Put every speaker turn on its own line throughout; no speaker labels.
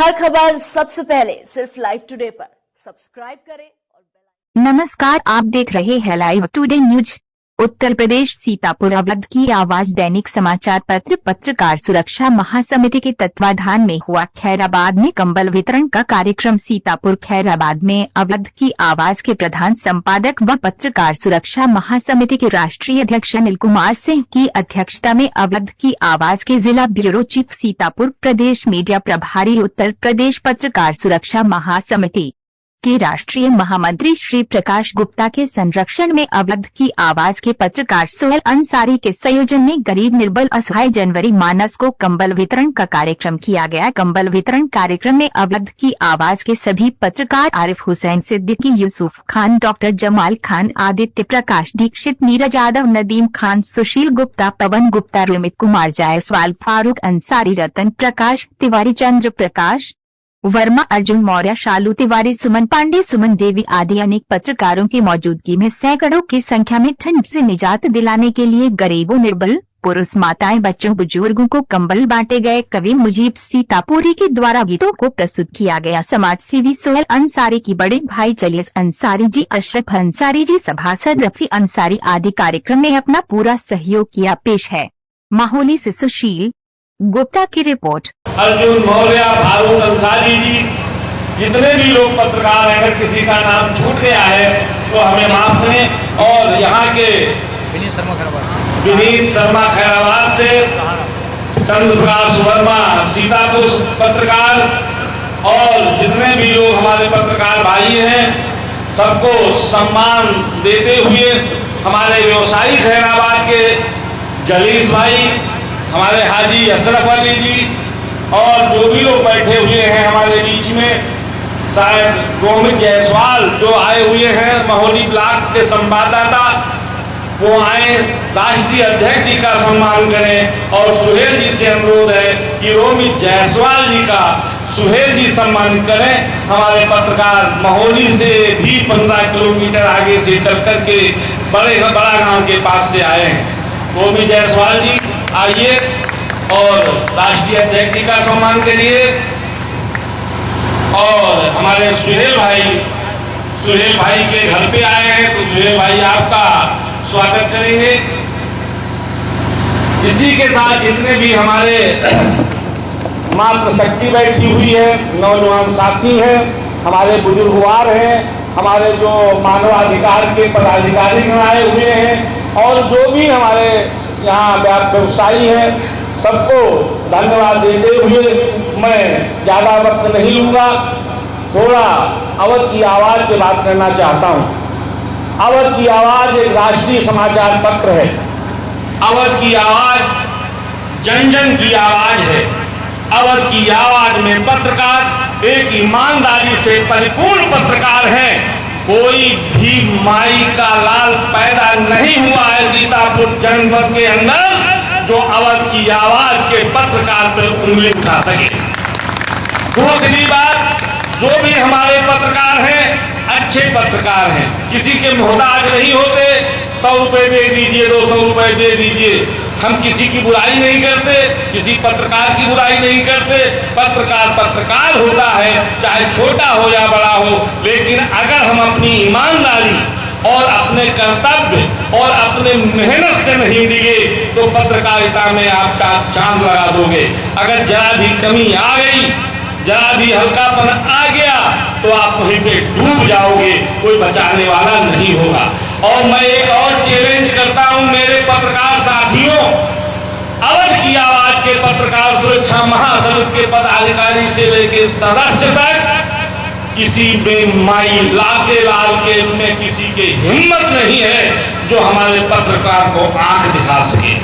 हर खबर सबसे पहले सिर्फ लाइव टुडे पर सब्सक्राइब करें और
नमस्कार, आप देख रहे हैं live today news. Uttar Pradesh Sitapur Awadh की आवाज दैनिक समाचार पत्र पत्रकार सुरक्षा महासमिति के तत्वाधान में हुआ खैराबाद में कंबल वितरण का कार्यक्रम। सीतापुर खैराबाद में अवध की आवाज के प्रधान संपादक व पत्रकार सुरक्षा महासमिति के राष्ट्रीय अध्यक्ष अनिल कुमार सिंह की अध्यक्षता में अवध की आवाज के जिला ब्यूरो चीफ सीतापुर प्रदेश मीडिया प्रभारी उत्तर प्रदेश पत्रकार सुरक्षा महासमिति के राष्ट्रीय महामंत्री श्री प्रकाश गुप्ता के संरक्षण में अवध की आवाज के पत्रकार सोहेल अंसारी के संयोजन में गरीब निर्बल असहाय जनवरी मानस को कंबल वितरण का कार्यक्रम किया गया। कंबल वितरण कार्यक्रम में अवध की आवाज के सभी पत्रकार आरिफ हुसैन सिद्दीकी, यूसुफ खान, डॉक्टर जमाल खान, आदित्य प्रकाश दीक्षित, नीरज यादव, नदीम खान, सुशील गुप्ता, पवन गुप्ता, रोमित कुमार जायसवाल, फारूक अंसारी, रतन प्रकाश तिवारी, चंद्र प्रकाश वर्मा, अर्जुन मौर्य, शालू तिवारी, सुमन पांडे, सुमन देवी आदि अनेक पत्रकारों की मौजूदगी में सैकड़ों की संख्या में ठंड से निजात दिलाने के लिए गरीबों, निर्बल, पुरुष, माताएं, बच्चों, बुजुर्गों को कंबल बांटे गए। कवि मुजीब सीतापुरी के द्वारा गीतों को प्रस्तुत किया गया। समाज सेवी सोहेल अंसारी की बड़े भाई चलियस अंसारी जी, अशरफ अंसारी जी, सभासद रफी अंसारी आदि कार्यक्रम में अपना पूरा सहयोग किया। पेश है माहौली से सुशील गुप्ता की रिपोर्ट।
अर्जुन मौर्य, फारूक अंसारी जी, जितने भी लोग पत्रकार हैं, अगर किसी का नाम छूट गया है तो हमें माफ करें। और यहाँ के विनीत शर्मा खैराबाद से, चंद्र प्रकाश वर्मा सीतापुर पत्रकार, और जितने भी लोग हमारे पत्रकार भाई हैं, सबको सम्मान देते हुए हमारे व्यवसायी खैराबाद के जलीस भाई, हमारे हाजी अशरफ अली जी, और जो भी लोग बैठे हुए हैं हमारे बीच में, शायद रोमित जायसवाल जो आए हुए हैं, माहौली ब्लॉक के संवाददाता, वो आए, राष्ट्रीय अध्यक्ष जी का सम्मान करें। और सुहेल जी से अनुरोध है कि रोमित जायसवाल जी का सुहेल जी सम्मान करें। हमारे पत्रकार माहौली से भी 15 किलोमीटर आगे से चल करके बड़ा गांव के पास से आए हैं। रोमित जायसवाल जी आइए और राष्ट्रीय अध्यक्ष जी का सम्मान करिए। और हमारे सुहेल भाई के घर पे आए हैं, तो सुहेल भाई आपका स्वागत करेंगे। इसी के साथ जितने भी हमारे मातृशक्ति बैठी हुई है, नौजवान साथी हैं, हमारे बुजुर्गवार हैं, हमारे जो मानवाधिकार के पदाधिकारी आए हुए हैं, और जो भी हमारे यहाँ व्यवसायी हैं, सबको धन्यवाद देते हुए मैं ज़्यादा वक्त नहीं लूँगा। थोड़ा अवध की आवाज़ पे बात करना चाहता हूँ। अवध की आवाज़ एक राष्ट्रीय समाचार पत्र है। अवध की आवाज़ जन जन की आवाज़ है। अवध की आवाज़ में पत्रकार एक ईमानदारी से परिपूर्ण पत्रकार हैं। कोई भी माई का लाल पैदा नहीं हुआ है सीतापुर जनपद के अंदर जो अवध की आवाज के पत्रकार पर उंगली उठा सके। दूसरी बात, जो भी हमारे पत्रकार हैं अच्छे पत्रकार हैं, किसी के मोहताज नहीं होते। 100 रुपए दे दीजिए, 200 रुपए दे दीजिए, हम किसी की बुराई नहीं करते, किसी पत्रकार की बुराई नहीं करते। पत्रकार होता है, चाहे छोटा हो या बड़ा हो, लेकिन अगर हम अपनी ईमानदारी और अपने कर्तव्य और अपने मेहनत से नहीं दिए तो पत्रकारिता में आप चांद लगा दोगे। अगर जरा भी कमी आ गई, जरा भी हल्कापन आ गया, तो आप वहीं पे डूब जाओगे, कोई बचाने वाला नहीं होगा। और मैं एक और चैलेंज करता हूं मेरे पत्रकार साथियों, अवध की आवाज के पत्रकार सुरक्षा महासमिति के पदाधिकारी से लेकर सदस्य तक किसी में माई लाके लाल के में किसी के हिम्मत नहीं है जो हमारे पत्रकार को आंख दिखा सके।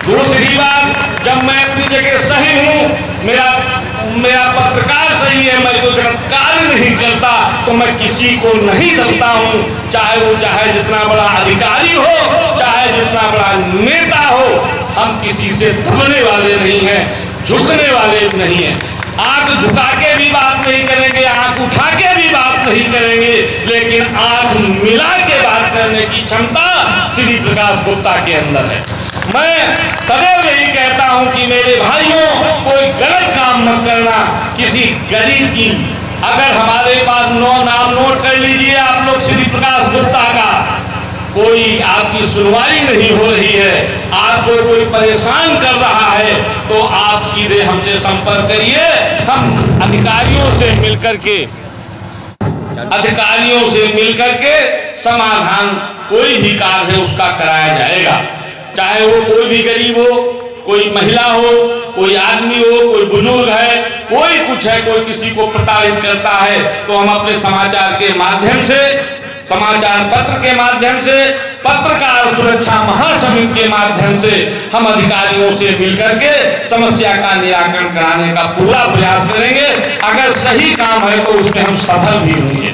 दूसरी बात, जब मैं अपनी जगह सही हूं, मेरा पत्रकार सही है, मैं कोई गलत कार्य नहीं करता, तो मैं किसी को नहीं दबता हूं, चाहे जितना बड़ा अधिकारी हो, चाहे जितना बड़ा नेता हो। हम किसी से दबने वाले नहीं हैं, झुकने वाले नहीं हैं। आंख झुका के भी बात नहीं करेंगे, आंख उठा के भी बात नहीं करेंगे, लेकिन आंख मिला के बात करने की क्षमता श्री प्रकाश गुप्ता के अंदर है। मैं सदैव यही कहता हूं कि मेरे भाइयों, कोई गलत काम मत करना। किसी गरीब की, अगर हमारे पास नाम नोट कर लीजिए आप लोग, श्री प्रकाश गुप्ता का, कोई आपकी सुनवाई नहीं हो रही है, आपको कोई परेशान कर रहा है, तो आप सीधे हमसे संपर्क करिए। हम अधिकारियों से मिलकर के समाधान, कोई भी कार्य है उसका कराया जाएगा। चाहे वो कोई भी गरीब हो, कोई महिला हो, कोई आदमी हो, कोई बुजुर्ग है, कोई कुछ है, कोई किसी को प्रताड़ित करता है, तो हम अपने समाचार के माध्यम से, समाचार पत्र के माध्यम से, पत्रकार सुरक्षा महासमिति के माध्यम से हम अधिकारियों से मिलकर के समस्या का निराकरण कराने का पूरा प्रयास करेंगे। अगर सही काम है तो उसमें हम सफल भी होंगे।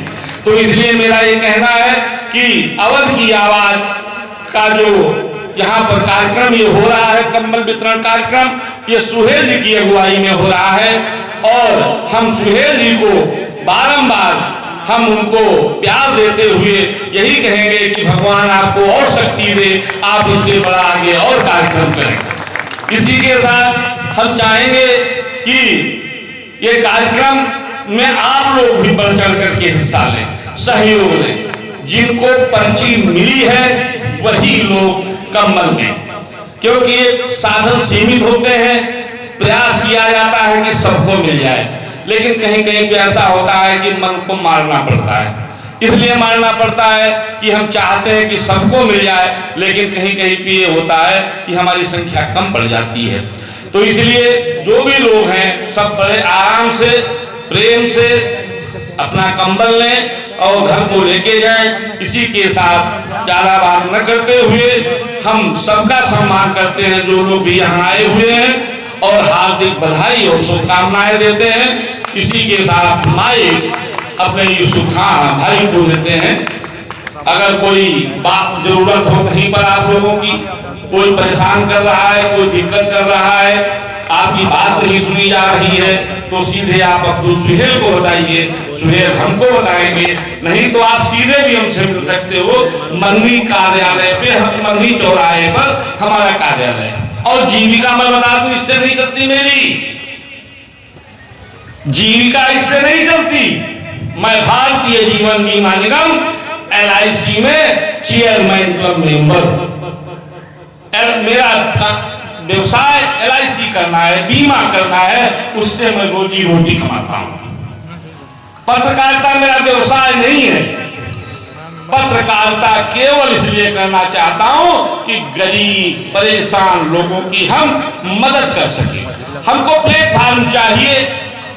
तो इसलिए मेरा ये कहना है कि अवध की आवाज का जो यहाँ पर कार्यक्रम ये हो रहा है, कंबल वितरण कार्यक्रम, ये सुहेल जी की अगुवाई में हो रहा है। और हम सुहेल जी को बारंबार हम उनको प्यार देते हुए यही कहेंगे कि भगवान आपको और शक्ति दे, आप इससे बड़ा आगे और कार्यक्रम करें। इसी के साथ हम चाहेंगे कि ये कार्यक्रम में आप लोग भी बढ़ चढ़ करके हिस्सा लें, सहयोग लें। जिनको पर्ची मिली है वही लोग कंबल में, क्योंकि ये साधन सीमित होते हैं, प्रयास किया जाता है कि सबको मिल जाए, लेकिन कहीं कहीं पे ऐसा होता है कि मन को मारना पड़ता है। इसलिए मारना पड़ता है कि हम चाहते हैं कि सबको मिल जाए, लेकिन कहीं कहीं पे ये होता है कि हमारी संख्या कम पड़ जाती है। तो इसलिए जो भी लोग हैं सब बड़े आराम से, प्रेम से अपना कंबल लें और घर को लेके जाएं। इसी के साथ ज्यादा बात न करते हुए हम सबका सम्मान करते हैं जो लोग भी यहाँ आए हुए हैं, और हार्दिक बधाई और शुभकामनाएं देते हैं। इसी के साथ माइक अपने यूसुफ खान भाई को देते हैं। अगर कोई बात जरूरत हो कहीं पर आप लोगों की, कोई परेशान कर रहा है, कोई दिक्कत कर रहा है, आपकी बात नहीं सुनी जा रही है, तो सीधे आप अब्दुल सुहेल को बताइए, सुहेल हमको बताएंगे। नहीं तो आप सीधे भी हमसे मिल सकते हो। मंगनी कार्यालय पे, मंगनी चौराहे पर हमारा कार्यालय है। और जीविका मैं बता दूं, इससे नहीं चलती मेरी जीविका, इससे नहीं चलती। मैं भारतीय जीवन बीमा निगम LIC में चेयरमैन क्लब मेंबर, मेरा व्यवसाय LIC करना है, बीमा करना है, उससे मैं रोजी रोटी कमाता हूं। पत्रकारिता मेरा व्यवसाय नहीं है। पत्रकारिता केवल इसलिए करना चाहता हूं कि गरीब परेशान लोगों की हम मदद कर सके। हमको प्लेटफार्म चाहिए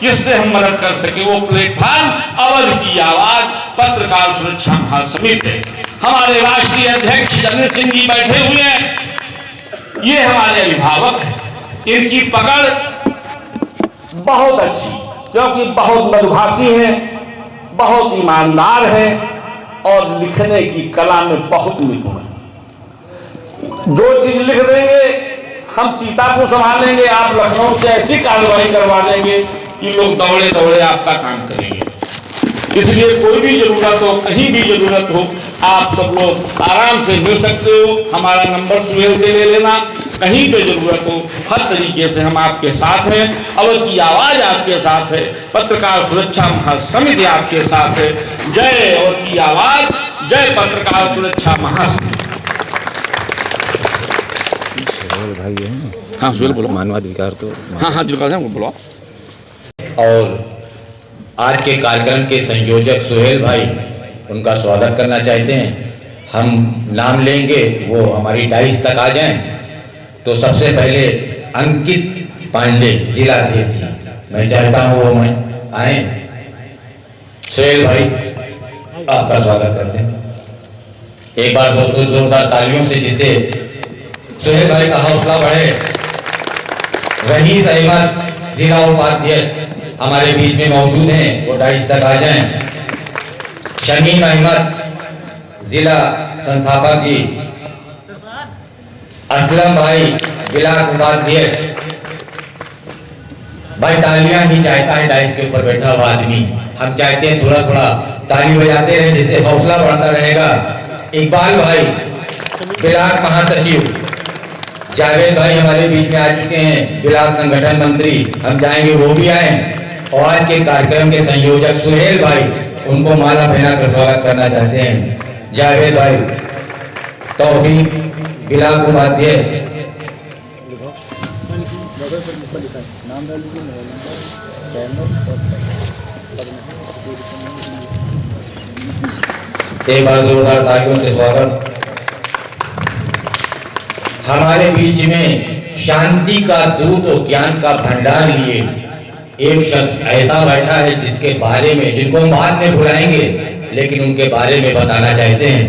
जिससे हम मदद कर सके। वो प्लेटफार्म अवध की आवाज पत्रकार सुरक्षा महासमिति है। हमारे राष्ट्रीय अध्यक्ष जगदीश सिंह जी बैठे हुए हैं, ये हमारे अभिभावक हैं। इनकी पकड़ बहुत अच्छी, क्योंकि बहुत मधुभाषी हैं, बहुत ईमानदार हैं और लिखने की कला में बहुत निपुण है। जो चीज लिख देंगे हम सीतापुर संभालेंगे, आप लखनऊ से ऐसी कार्रवाई करवा देंगे कि लोग दौड़े दौड़े आपका काम करेंगे। इसलिए कोई भी जरूरत हो, कहीं भी जरूरत हो, आप सब लोग आराम से मिल सकते हो। हमारा नंबर सुहेल से ले लेना, कहीं पे जरूरत हो, हर तरीके से हम आपके साथ हैं। अवध की आवाज आपके साथ है, पत्रकार सुरक्षा महासमिति आपके साथ है। जय अवध की आवाज, जय पत्रकार सुरक्षा महासमिति।
भाई है
हाँ सुहेल बोलो।
मानवाधिकार तो
हाँ बोलो।
और आज के कार्यक्रम के संयोजक सुहेल भाई, उनका स्वागत करना चाहते हैं। हम नाम लेंगे, वो हमारी डाइस तक आ जाएं। तो सबसे पहले अंकित पांडे जिलाध्यक्ष, मैं चाहता हूँ वो मैं आए। सुहेल भाई आपका स्वागत करते हैं। एक बार दोस्तों जोरदार तालियों से, जिससे सुहेल भाई का हौसला बढ़े। रहीस अहमद जिला उपाध्यक्ष हमारे बीच में मौजूद हैं, वो डाइस तक आ जाएं। शमीम अहमद जिला संस्थापक जी, असलम भाई जिला उपाध्यक्ष। भाई तालियां ही चाहता है डाइस के ऊपर बैठा हुआ आदमी, हम चाहते हैं थोड़ा थोड़ा ताली बजाते रहे, जिससे हौसला बढ़ता रहेगा। इकबाल भाई ब्लॉक महासचिव, जावेद भाई हमारे बीच में आ चुके हैं, बिलाल संगठन मंत्री, हम चाहेंगे वो भी आए। और आज के कार्यक्रम के संयोजक सुहेल भाई, उनको माला पहनाकर स्वागत करना चाहते हैं। जावेद भाई, तौफीक, बिलाल उपाध्याय, एक बार जोरदार तालियों से स्वागत। हमारे बीच में शांति का दूत और ज्ञान का भंडार लिए एक शख्स ऐसा बैठा है जिसके बारे में, जिनको हम बाद में बुलाएंगे, लेकिन उनके बारे में बताना चाहते हैं।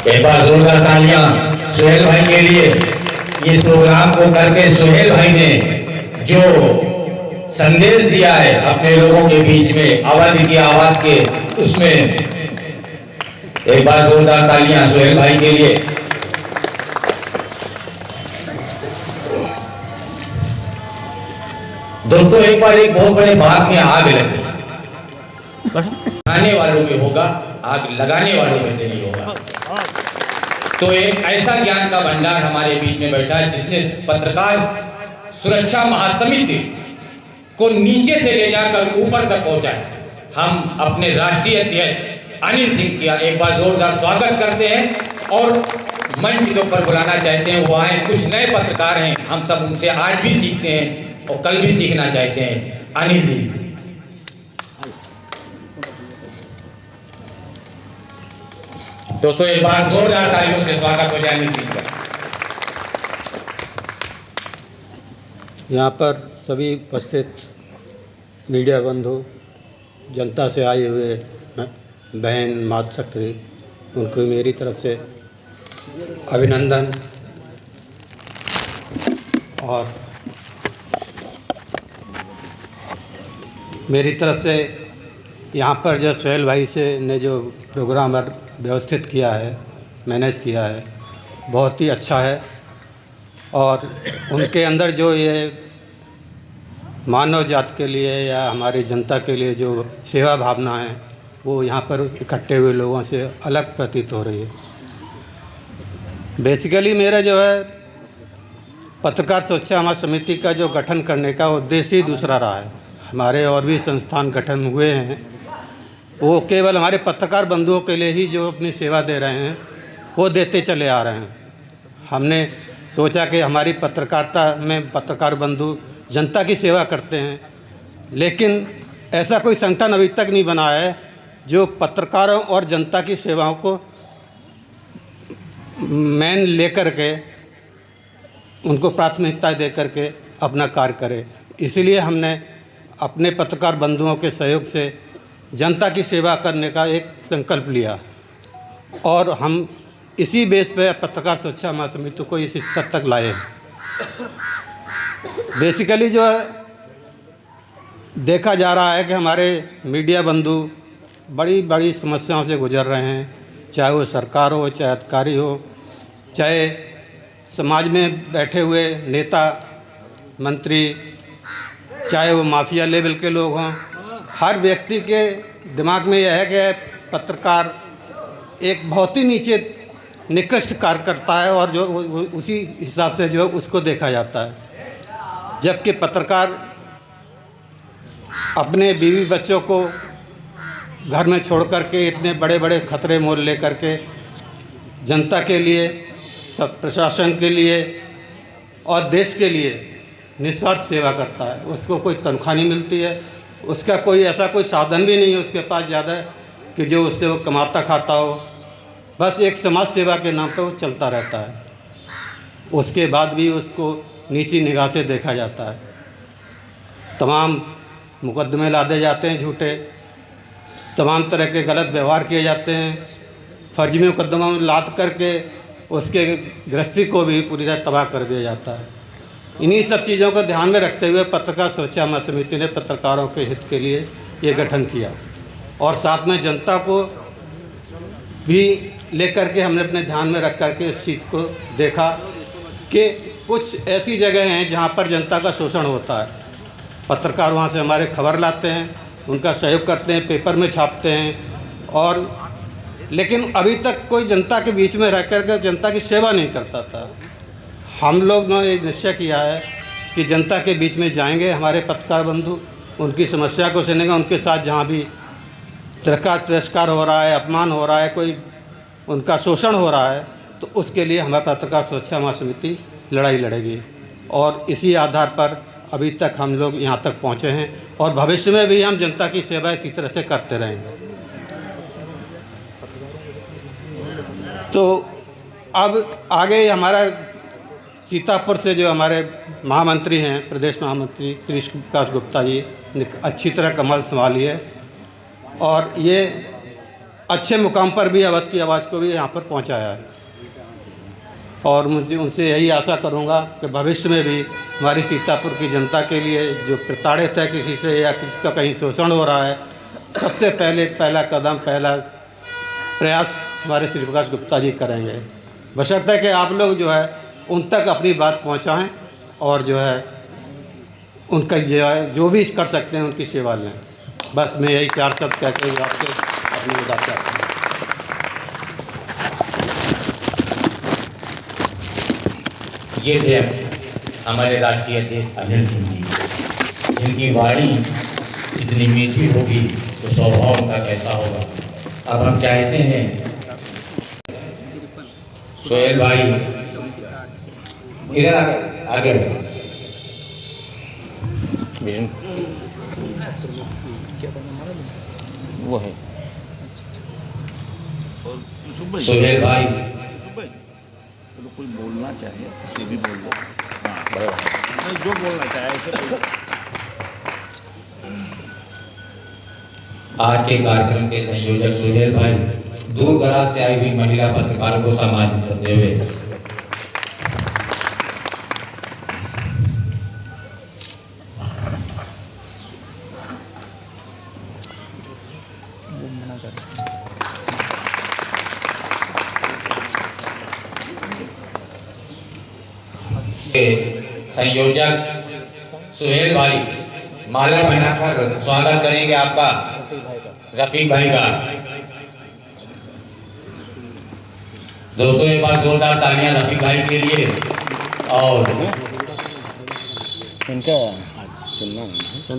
एक बार जोरदार तालियां सुहेल भाई के लिए। इस प्रोग्राम को करके सुहेल भाई ने जो संदेश दिया है अपने लोगों के बीच में, अवध की आवाज के, उसमें एक बार जोरदार तालियां सुहेल भाई के लिए। दोस्तों, एक बार एक बहुत बड़े बाग में आग लगी, लगाने वालों में होगा, आग लगाने वालों में से नहीं होगा। तो एक ऐसा ज्ञान का भंडार हमारे बीच में बैठा है जिसने पत्रकार सुरक्षा महासमिति को नीचे से ले जाकर ऊपर तक पहुंचाया। हम अपने राष्ट्रीय अध्यक्ष अनिल सिंह का एक बार जोरदार स्वागत करते हैं और मंच के ऊपर बुलाना चाहते हैं, वो आए। कुछ नए पत्रकार हैं, हम सब उनसे आज भी सीखते हैं और कल भी सीखना चाहते हैं। अनिल जी, दोस्तों एक बार जोरदार तालियों से स्वागत हो जाए अनिल सिंह का।
यहाँ पर सभी उपस्थित मीडिया बंधु, जनता से आए हुए बहन मातृशक्ति, उनको मेरी तरफ से अभिनंदन। और मेरी तरफ से यहाँ पर जो सुहेल भाई से ने जो प्रोग्राम व्यवस्थित किया है, मैनेज किया है, बहुत ही अच्छा है। और उनके अंदर जो ये मानव जात के लिए या हमारी जनता के लिए जो सेवा भावना है, वो यहाँ पर इकट्ठे हुए लोगों से अलग प्रतीत हो रही है। बेसिकली मेरा जो है पत्रकार सुरक्षा महासमिति का जो गठन करने का उद्देश्य ही दूसरा रहा है। हमारे और भी संस्थान गठन हुए हैं, वो केवल हमारे पत्रकार बंधुओं के लिए ही जो अपनी सेवा दे रहे हैं वो देते चले आ रहे हैं। हमने सोचा कि हमारी पत्रकारिता में पत्रकार बंधु जनता की सेवा करते हैं, लेकिन ऐसा कोई संगठन अभी तक नहीं बना है जो पत्रकारों और जनता की सेवाओं को मेन लेकर के, उनको प्राथमिकता दे करके अपना कार्य करे। इसलिए हमने अपने पत्रकार बंधुओं के सहयोग से जनता की सेवा करने का एक संकल्प लिया और हम इसी बेस पे पत्रकार सुरक्षा महासमिति को इस स्तर तक लाए। बेसिकली जो है देखा जा रहा है कि हमारे मीडिया बंधु बड़ी बड़ी समस्याओं से गुजर रहे हैं, चाहे वो सरकार हो, चाहे अधिकारी हो, चाहे समाज में बैठे हुए नेता मंत्री, चाहे वो माफिया लेवल के लोग हों। हर व्यक्ति के दिमाग में यह है कि पत्रकार एक बहुत ही नीचे निकृष्ट कार्य करता है और जो उसी हिसाब से जो उसको देखा जाता है। जबकि पत्रकार अपने बीवी बच्चों को घर में छोड़ कर के इतने बड़े बड़े खतरे मोल ले करके जनता के लिए, सब प्रशासन के लिए और देश के लिए निस्वार्थ सेवा करता है। उसको कोई तनख्वाह नहीं मिलती है, उसका कोई ऐसा कोई साधन भी नहीं है उसके पास ज़्यादा कि जो उससे वो कमाता खाता हो। बस एक समाज सेवा के नाम पर वो चलता रहता है। उसके बाद भी उसको नीची निगाह से देखा जाता है। तमाम मुकदमे लादे जाते हैं झूठे, तमाम तरह के गलत व्यवहार किए जाते हैं, फर्जी मुकदमा में लाद करके उसके गृहस्थी को भी पूरी तरह तबाह कर दिया जाता है। इन्हीं सब चीज़ों को ध्यान में रखते हुए पत्रकार सुरक्षा महासमिति ने पत्रकारों के हित के लिए ये गठन किया और साथ में जनता को भी लेकर के हमने अपने ध्यान में रख करके इस चीज़ को देखा कि कुछ ऐसी जगह हैं जहाँ पर जनता का शोषण होता है। पत्रकार वहाँ से हमारे खबर लाते हैं, उनका सहयोग करते हैं, पेपर में छापते हैं और लेकिन अभी तक कोई जनता के बीच में रह कर जनता की सेवा नहीं करता था। हम लोग ने ये निश्चय किया है कि जनता के बीच में जाएंगे, हमारे पत्रकार बंधु उनकी समस्या को सुनेंगे, उनके साथ जहाँ भी तिरस्कार हो रहा है, अपमान हो रहा है, कोई उनका शोषण हो रहा है, तो उसके लिए हमारी पत्रकार सुरक्षा महासमिति लड़ाई लड़ेगी। और इसी आधार पर अभी तक हम लोग यहाँ तक पहुँचे हैं और भविष्य में भी हम जनता की सेवा इसी तरह से करते रहेंगे। तो अब आगे हमारा सीतापुर से जो हमारे महामंत्री हैं, प्रदेश महामंत्री श्री विकास गुप्ता जी ने अच्छी तरह कमल संभाली है और ये अच्छे मुकाम पर भी अवध की आवाज़ को भी यहाँ पर पहुँचाया है। और मुझे उनसे यही आशा करूँगा कि भविष्य में भी हमारी सीतापुर की जनता के लिए जो प्रताड़ित है किसी से या किसी का कहीं शोषण हो रहा है, सबसे पहला कदम, पहला प्रयास हमारे श्री विकास गुप्ता जी करेंगे। बशर्ते कि आप लोग जो है उन तक अपनी बात पहुंचाएं और जो है उनका जो भी कर सकते हैं उनकी सेवा लें। बस मैं यही 4 शब्द कहते हुए आपसे अपनी विदा चाहता हूँ।
ये थे हमारे राष्ट्रीय अध्यक्ष अनिल सिंह जी, जिनकी वाणी इतनी मीठी होगी तो स्वभाव उनका कैसा होगा। अब हम चाहते हैं सोहेल भाई इधर आगे वो है सोहेल भाई
तो कोई बोलना चाहे ये भी बोल दो। हाँ, जो बोलना चाहे
आज के कार्यक्रम के संयोजक सुहेल भाई दूर दराज से आई हुई महिला पत्रकारों को सम्मानित करते हुए संयोजक सुहेल भाई माला पहनाकर स्वागत करेंगे आपका रफीक भाई का। दोस्तों एक बार जोरदार तालियां रफीक भाई के लिए। और
इनका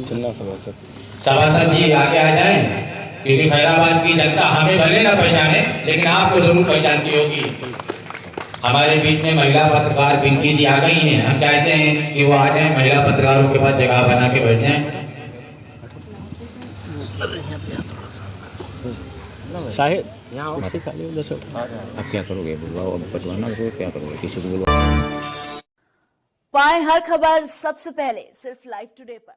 चुनना
सभासद जी आगे आ जाएं, क्योंकि खैराबाद की जनता हमें भले ना पहचाने लेकिन आपको जरूर पहचानती होगी। हमारे बीच में महिला पत्रकार पिंकी जी आ गई हैं। हम चाहते हैं कि वो आ जाएं, महिला पत्रकारों के पास जगह बना के बैठ जाएं।
साहिब यहाँ कुर्सी खाली उधर से
अब क्या करोगे, बुलवाओ, अब बटवाना क्या करोगे, किसी को बुलवाओ।
पाएं हर खबर सबसे पहले सिर्फ लाइव टुडे पर।